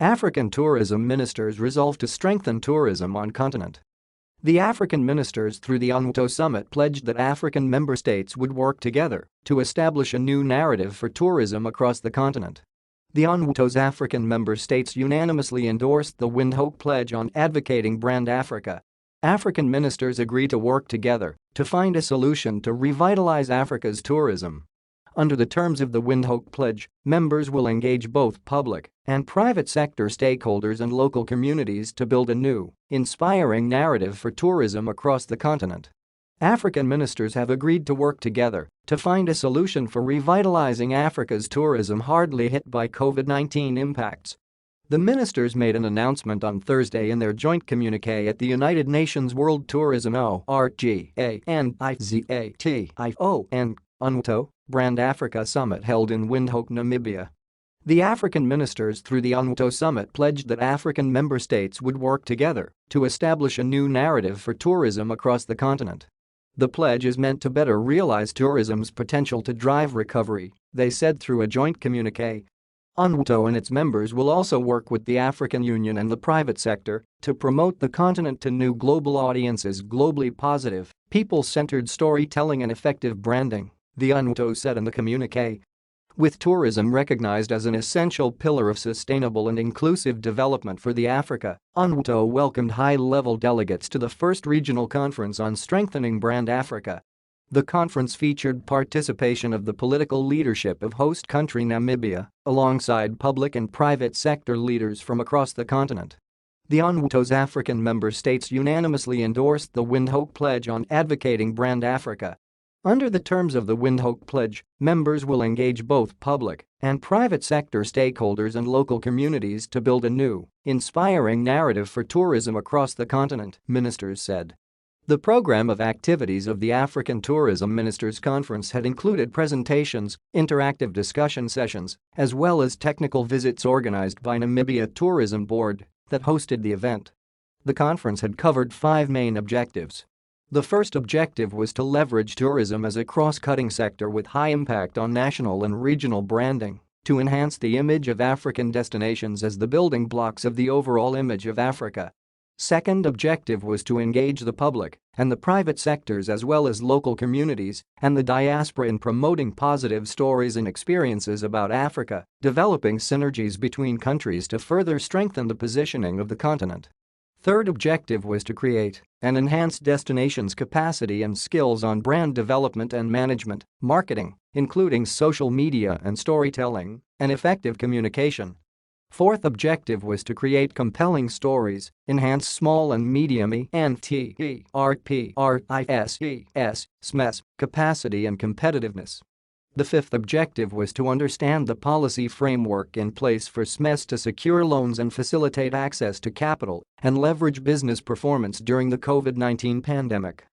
African tourism ministers resolve to strengthen tourism on continent. The African ministers through the UNWTO summit pledged that African member states would work together to establish a new narrative for tourism across the continent. The UNWTO's African member states unanimously endorsed the Windhoek Pledge on advocating Brand Africa. African ministers agree to work together to find a solution to revitalize Africa's tourism. Under the terms of the Windhoek Pledge, members will engage both public and private sector stakeholders and local communities to build a new, inspiring narrative for tourism across the continent. African ministers have agreed to work together to find a solution for revitalizing Africa's tourism hardly hit by COVID-19 impacts. The ministers made an announcement on Thursday in their joint communiqué at the United Nations World Tourism UNWTO Brand Africa Summit held in Windhoek, Namibia. The African ministers through the UNWTO summit pledged that African member states would work together to establish a new narrative for tourism across the continent. The pledge is meant to better realize tourism's potential to drive recovery, they said through a joint communiqué. UNWTO and its members will also work with the African Union and the private sector to promote the continent to new global audiences. Globally positive, people-centered storytelling and effective branding, the UNWTO said in the communiqué. With tourism recognized as an essential pillar of sustainable and inclusive development for the Africa, UNWTO welcomed high-level delegates to the first regional conference on strengthening Brand Africa. The conference featured participation of the political leadership of host country Namibia, alongside public and private sector leaders from across the continent. The UNWTO's African member states unanimously endorsed the Windhoek Pledge on advocating Brand Africa. Under the terms of the Windhoek Pledge, members will engage both public and private sector stakeholders and local communities to build a new, inspiring narrative for tourism across the continent, ministers said. The program of activities of the African Tourism Ministers' Conference had included presentations, interactive discussion sessions, as well as technical visits organized by Namibia Tourism Board that hosted the event. The conference had covered 5 main objectives. The first objective was to leverage tourism as a cross-cutting sector with high impact on national and regional branding to enhance the image of African destinations as the building blocks of the overall image of Africa. Second objective was to engage the public and the private sectors as well as local communities and the diaspora in promoting positive stories and experiences about Africa, developing synergies between countries to further strengthen the positioning of the continent. Third objective was to create and enhance destinations' capacity and skills on brand development and management, marketing, including social media and storytelling, and effective communication. Fourth objective was to create compelling stories, enhance small and medium enterprises SMEs capacity and competitiveness. The fifth objective was to understand the policy framework in place for SMEs to secure loans and facilitate access to capital and leverage business performance during the COVID-19 pandemic.